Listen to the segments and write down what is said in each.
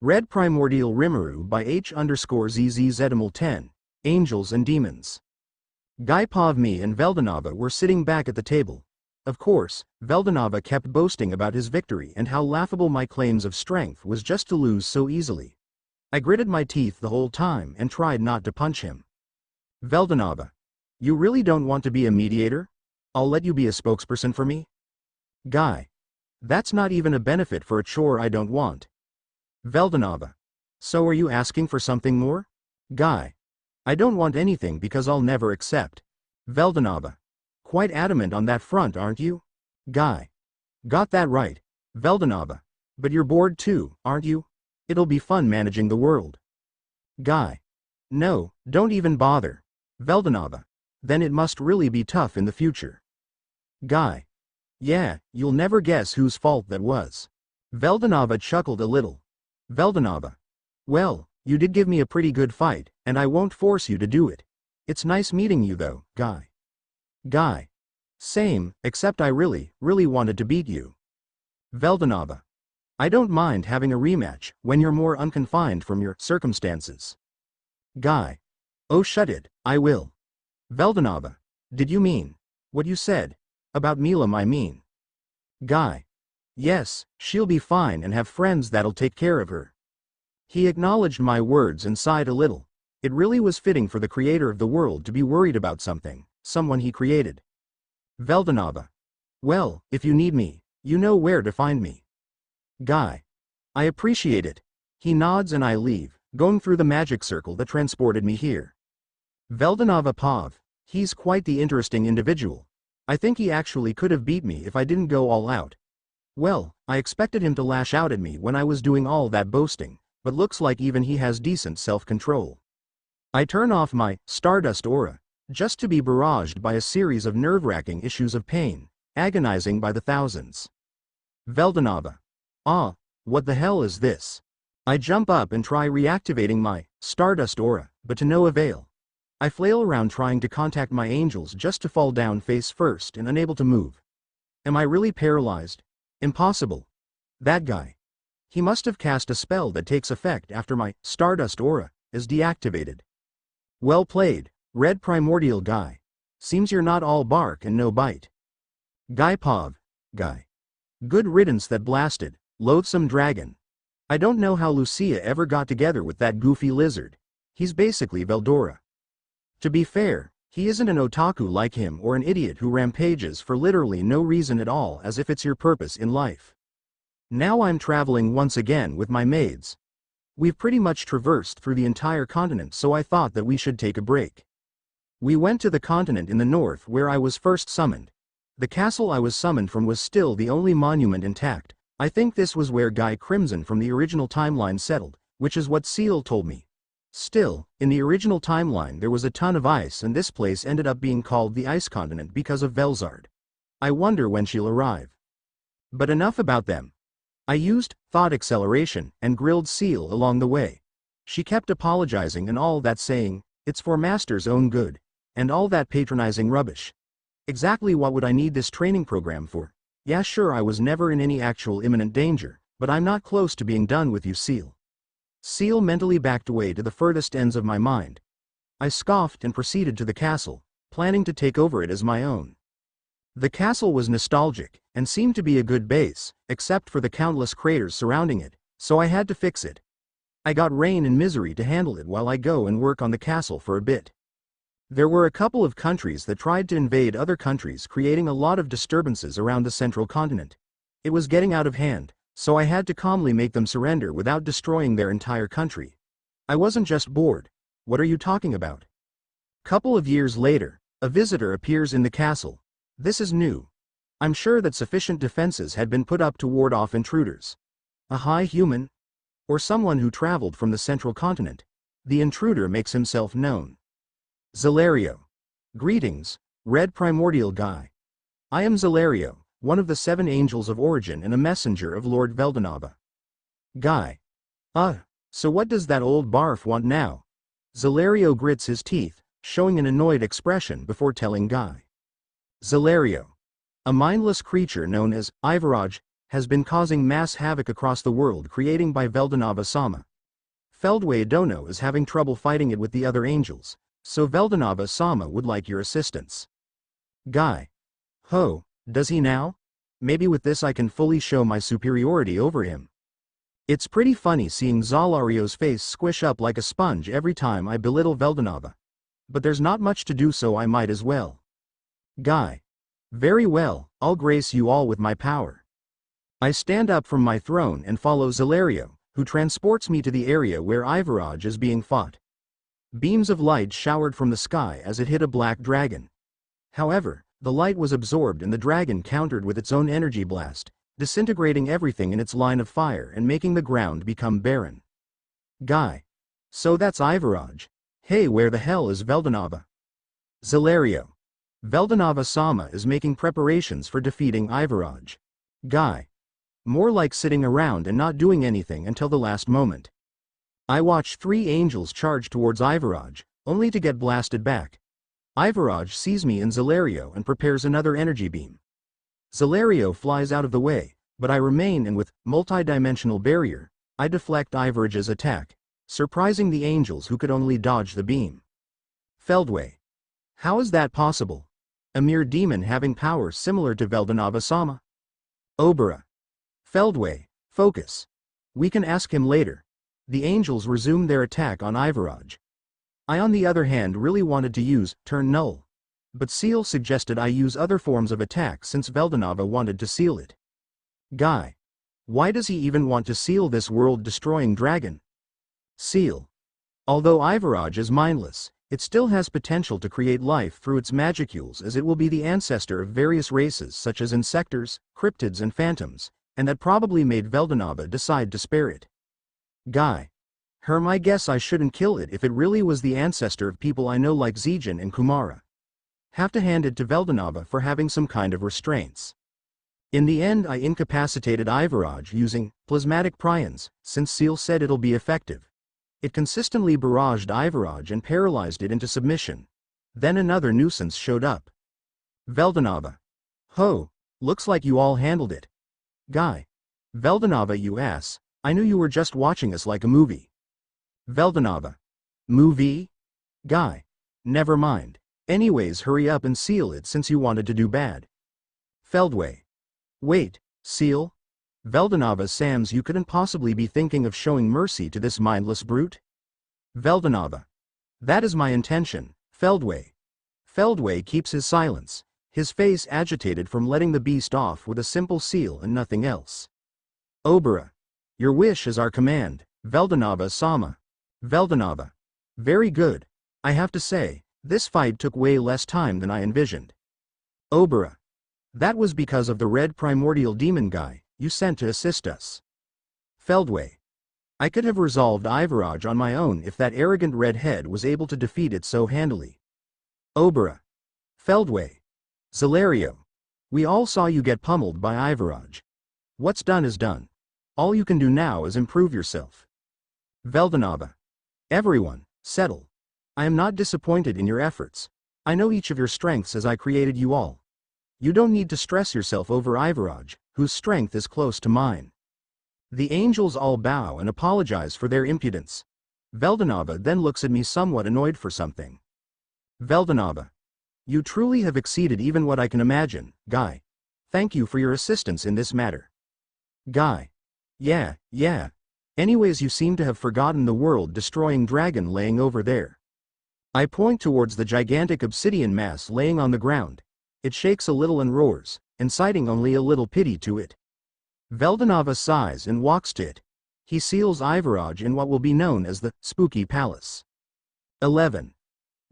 Read Primordial Rimuru by H_ZZZedimal10, Angels and Demons. Guy Pavmi and Veldanava were sitting back at the table. Of course, Veldanava kept boasting about his victory and how laughable my claims of strength was just to lose so easily. I gritted my teeth the whole time and tried not to punch him. Veldanava. You really don't want to be a mediator? I'll let you be a spokesperson for me? Guy. That's not even a benefit for a chore I don't want. Veldanava. So are you asking for something more? Guy. I don't want anything because I'll never accept. Veldanava. Quite adamant on that front, aren't you? Guy. Got that right. Veldanava. But you're bored too, aren't you? It'll be fun managing the world. Guy. No, don't even bother. Veldanava. Then it must really be tough in the future. Guy. Yeah, you'll never guess whose fault that was. Veldanava chuckled a little. Veldanava. Well, you did give me a pretty good fight, and I won't force you to do it. It's nice meeting you though, Guy. Guy. Same, except I really wanted to beat you. Veldanava. I don't mind having a rematch when you're more unconfined from your circumstances. Guy. Oh shut it, I will. Veldanava. Did you mean what you said? About Milam I mean. Guy. Yes, she'll be fine and have friends that'll take care of her. He acknowledged my words and sighed a little. It really was fitting for the creator of the world to be worried about someone he created. Veldanava. Well, if you need me, you know where to find me. Guy. I appreciate it. He nods and I leave, going through the magic circle that transported me here. Veldanava Pav. He's quite the interesting individual. I think he actually could have beat me if I didn't go all out. Well, I expected him to lash out at me when I was doing all that boasting, but looks like even he has decent self-control. I turn off my Stardust aura, just to be barraged by a series of nerve-wracking issues of pain, agonizing by the thousands. Veldanava. Ah, what the hell is this? I jump up and try reactivating my Stardust aura, but to no avail. I flail around trying to contact my angels just to fall down face first and unable to move. Am I really paralyzed? Impossible. That guy. He must have cast a spell that takes effect after my Stardust aura is deactivated. Well played, Red Primordial Guy. Seems you're not all bark and no bite. Guy Pav. Guy. Good riddance that blasted, loathsome dragon. I don't know how Lucia ever got together with that goofy lizard. He's basically Veldora. To be fair, he isn't an otaku like him or an idiot who rampages for literally no reason at all as if it's your purpose in life. Now I'm traveling once again with my maids. We've pretty much traversed through the entire continent, so I thought that we should take a break. We went to the continent in the north where I was first summoned. The castle I was summoned from was still the only monument intact. I think this was where Guy Crimson from the original timeline settled, which is what Seal told me. Still, in the original timeline there was a ton of ice and this place ended up being called the Ice Continent because of Velzard. I wonder when she'll arrive. But enough about them. I used thought acceleration and grilled Seal along the way. She kept apologizing and all that, saying, it's for Master's own good, and all that patronizing rubbish. Exactly what would I need this training program for? Yeah, sure, I was never in any actual imminent danger, but I'm not close to being done with you, Seal. Seal mentally backed away to the furthest ends of my mind. I scoffed and proceeded to the castle, planning to take over it as my own. The castle was nostalgic, and seemed to be a good base, except for the countless craters surrounding it, so I had to fix it. I got Rain and Misery to handle it while I go and work on the castle for a bit. There were a couple of countries that tried to invade other countries, creating a lot of disturbances around the central continent. It was getting out of hand, so I had to calmly make them surrender without destroying their entire country. I wasn't just bored. What are you talking about? Couple of years later, a visitor appears in the castle. This is new. I'm sure that sufficient defenses had been put up to ward off intruders. A high human? Or someone who traveled from the central continent. The intruder makes himself known. Zelario. Greetings, Red Primordial Guy. I am Zelario, one of the 7 angels of origin and a messenger of Lord Veldanava. Guy. So what does that old barf want now? Zelario grits his teeth, showing an annoyed expression before telling Guy. Zelario. A mindless creature known as Ivaj has been causing mass havoc across the world creating by Veldanava-sama. Feldway Dono is having trouble fighting it with the other angels, so Veldanava-sama would like your assistance. Guy. Ho, does he now? Maybe with this I can fully show my superiority over him. It's pretty funny seeing Zalario's face squish up like a sponge every time I belittle Veldanava. But there's not much to do, so I might as well. Guy. Very well, I'll grace you all with my power. I stand up from my throne and follow Zalario, who transports me to the area where Ivaraj is being fought. Beams of light showered from the sky as it hit a black dragon. However, the light was absorbed and the dragon countered with its own energy blast, disintegrating everything in its line of fire and making the ground become barren. Guy. So that's Ivaraj. Hey, where the hell is Veldanava? Zalario. Veldanava-sama is making preparations for defeating Ivaraj. Guy. More like sitting around and not doing anything until the last moment. I watch 3 angels charge towards Ivaraj, only to get blasted back. Ivaraj sees me and Zalario and prepares another energy beam. Zalario flies out of the way, but I remain, and with multi-dimensional barrier, I deflect Ivaraj's attack, surprising the angels who could only dodge the beam. Feldway. How is that possible? A mere demon having powers similar to Veldanava-sama? Obera. Feldway, focus. We can ask him later. The angels resumed their attack on Ivaraj. I on the other hand really wanted to use turn null. But Seal suggested I use other forms of attack since Veldanava wanted to seal it. Guy. Why does he even want to seal this world-destroying dragon? Seal. Although Ivaraj is mindless, it still has potential to create life through its magicules, as it will be the ancestor of various races such as insectors, cryptids and phantoms, and that probably made Veldanava decide to spare it. Guy. I guess I shouldn't kill it if it really was the ancestor of people I know like Zijin and Kumara. Have to hand it to Veldanava for having some kind of restraints. In the end I incapacitated Ivaraj using plasmatic prions, since Seal said it'll be effective. It consistently barraged Ivaraj and paralyzed it into submission. Then another nuisance showed up. Veldanava. Ho, looks like you all handled it. Guy. Veldanava, you ass, I knew you were just watching us like a movie. Veldanava. Movie? Guy. Never mind. Anyways, hurry up and seal it since you wanted to do bad. Feldway. Wait, Seal? Veldanava Sams, you couldn't possibly be thinking of showing mercy to this mindless brute? Veldanava. That is my intention, Feldway. Feldway keeps his silence, his face agitated from letting the beast off with a simple seal and nothing else. Obera. Your wish is our command, Veldanava-sama. Veldanava. Very good. I have to say, this fight took way less time than I envisioned. Obera. That was because of the red primordial demon guy you sent to assist us. Feldway. I could have resolved Ivaraj on my own if that arrogant redhead was able to defeat it so handily. Obera. Feldway. Zalario. We all saw you get pummeled by Ivaraj. What's done is done. All you can do now is improve yourself. Veldanava. Everyone, settle. I am not disappointed in your efforts. I know each of your strengths as I created you all. You don't need to stress yourself over Ivaraj, whose strength is close to mine. The angels all bow and apologize for their impudence. Veldanava then looks at me somewhat annoyed for something. Veldanava. You truly have exceeded even what I can imagine, Guy. Thank you for your assistance in this matter. Guy. Yeah. Anyways, you seem to have forgotten the world-destroying dragon laying over there. I point towards the gigantic obsidian mass laying on the ground. It shakes a little and roars, inciting only a little pity to it. Veldanava sighs and walks to it. He seals Ivaraj in what will be known as the Spooky Palace. 11.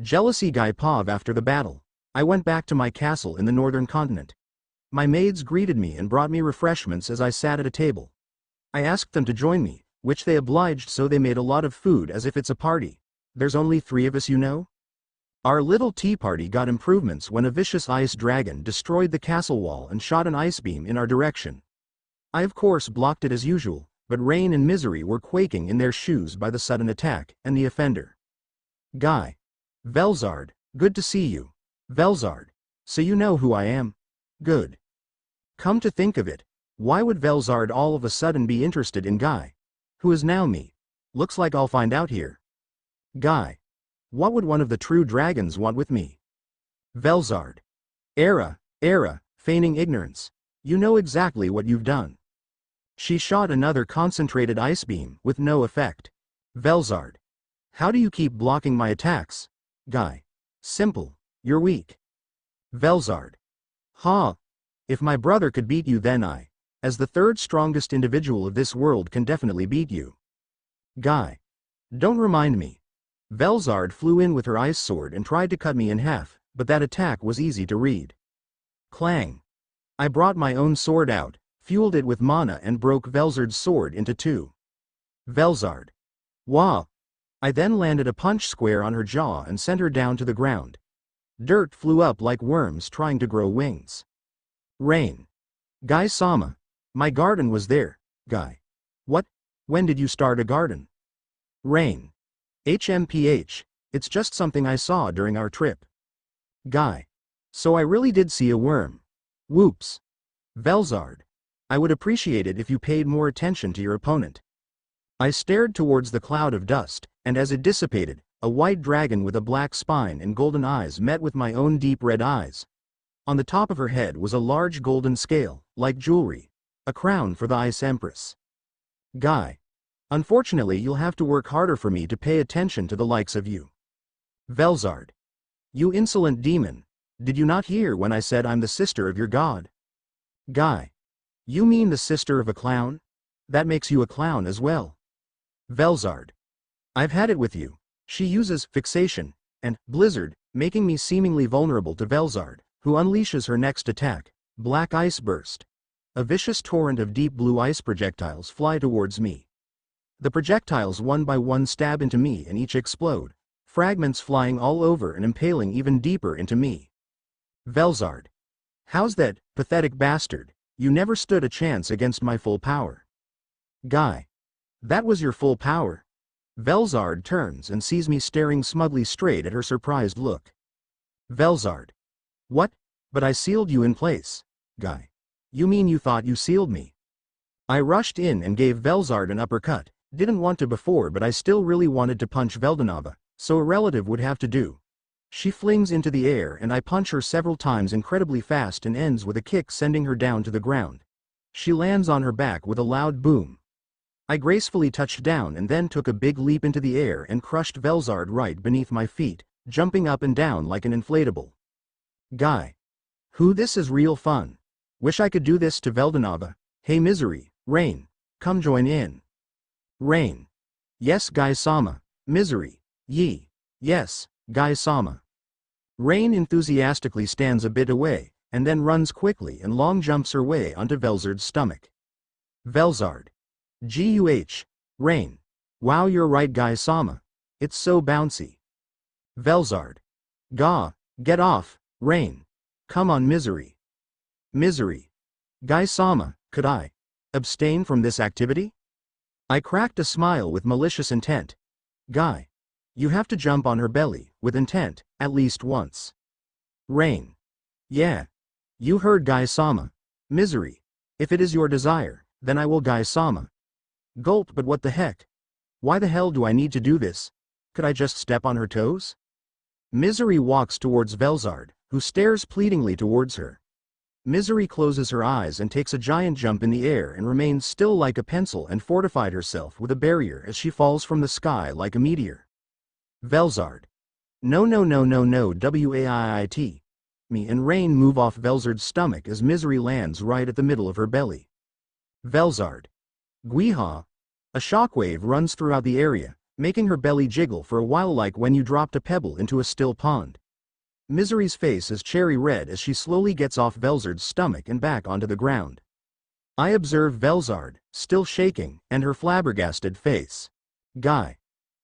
Jealousy Guy Pav. After the battle, I went back to my castle in the northern continent. My maids greeted me and brought me refreshments as I sat at a table. I asked them to join me, which they obliged, so they made a lot of food as if it's a party. There's only 3 of us, you know? Our little tea party got improvements when a vicious ice dragon destroyed the castle wall and shot an ice beam in our direction. I of course blocked it as usual, but Rain and Misery were quaking in their shoes by the sudden attack and the offender. Guy. Velzard, good to see you. Velzard. So you know who I am? Good. Come to think of it, Why would Velzard all of a sudden be interested in Guy? Who is now me? Looks like I'll find out here. Guy. What would one of the true dragons want with me? Velzard. Era, feigning ignorance. You know exactly what you've done. She shot another concentrated ice beam, with no effect. Velzard. How do you keep blocking my attacks? Guy. Simple. You're weak. Velzard. Ha! If my brother could beat you, then I, as the third strongest individual of this world, can definitely beat you. Guy. Don't remind me. Velzard flew in with her ice sword and tried to cut me in half, but that attack was easy to read. Clang. I brought my own sword out, fueled it with mana and broke Velzard's sword into two. Velzard. Wah! I then landed a punch square on her jaw and sent her down to the ground. Dirt flew up like worms trying to grow wings. Rain. Guy-sama. My garden was there, Guy. What? When did you start a garden? Rain. HMPH, it's just something I saw during our trip. Guy. So I really did see a worm. Whoops. Velzard. I would appreciate it if you paid more attention to your opponent. I stared towards the cloud of dust, and as it dissipated, a white dragon with a black spine and golden eyes met with my own deep red eyes. On the top of her head was a large golden scale, like jewelry. A crown for the Ice Empress. Guy. Unfortunately, you'll have to work harder for me to pay attention to the likes of you. Velzard. You insolent demon. Did you not hear when I said I'm the sister of your god? Guy. You mean the sister of a clown? That makes you a clown as well. Velzard. I've had it with you. She uses fixation and blizzard, making me seemingly vulnerable to Velzard, who unleashes her next attack, Black Ice Burst. A vicious torrent of deep blue ice projectiles fly towards me. The projectiles one by one stab into me and each explode, fragments flying all over and impaling even deeper into me. Velzard. How's that, pathetic bastard? You never stood a chance against my full power. Guy. That was your full power? Velzard turns and sees me staring smugly straight at her surprised look. Velzard. What? But I sealed you in place. Guy. You mean you thought you sealed me? I rushed in and gave Velzard an uppercut. Didn't want to before, but I still really wanted to punch Veldanava, so a relative would have to do. She flings into the air and I punch her several times incredibly fast and ends with a kick sending her down to the ground. She lands on her back with a loud boom. I gracefully touched down and then took a big leap into the air and crushed Velzard right beneath my feet, jumping up and down like an inflatable. Guy. This is real fun. Wish I could do this to Veldanava. Hey Misery, Rain. Come join in. Rain. Yes Guy-sama. Misery. Yee. Yes, Guy-sama. Rain enthusiastically stands a bit away, and then runs quickly and long jumps her way onto Velzard's stomach. Velzard. Guh. Rain. Wow, you're right Guy-sama. It's so bouncy. Velzard. Gah. Get off, Rain. Come on Misery. Misery. Guy-sama, could I abstain from this activity? I cracked a smile with malicious intent. Guy. You have to jump on her belly, with intent, at least once. Rain. Yeah. You heard Guy-sama. Misery. If it is your desire, then I will Guy-sama. Gulp, but what the heck? Why the hell do I need to do this? Could I just step on her toes? Misery walks towards Velzard, who stares pleadingly towards her. Misery closes her eyes and takes a giant jump in the air and remains still like a pencil and fortified herself with a barrier as she falls from the sky like a meteor. Velzard. No wait. Me and Rain move off Velzard's stomach as Misery lands right at the middle of her belly. Velzard. Gweehaw. A shockwave runs throughout the area, making her belly jiggle for a while like when you dropped a pebble into a still pond. Misery's face is cherry red as she slowly gets off Velzard's stomach and back onto the ground. I observe Velzard, still shaking, and her flabbergasted face. Guy.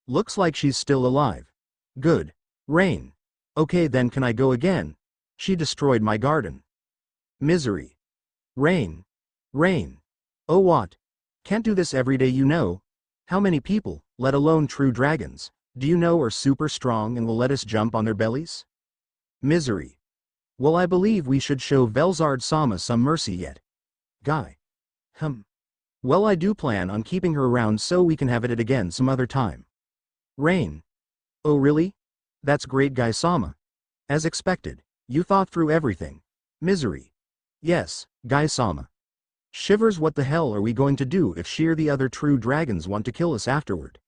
Looks like she's still alive. Good. Rain. Okay then, can I go again? She destroyed my garden. Misery. Rain. Oh what? Can't do this every day, you know. How many people, let alone true dragons, do you know are super strong and will let us jump on their bellies? Misery. Well, I believe we should show Velzard-sama some mercy yet. Guy. Well, I do plan on keeping her around so we can have it again some other time. Rain. Oh really? That's great, Guy-sama. As expected, you thought through everything. Misery. Yes, Guy-sama. Shivers, what the hell are we going to do if the other true dragons want to kill us afterward?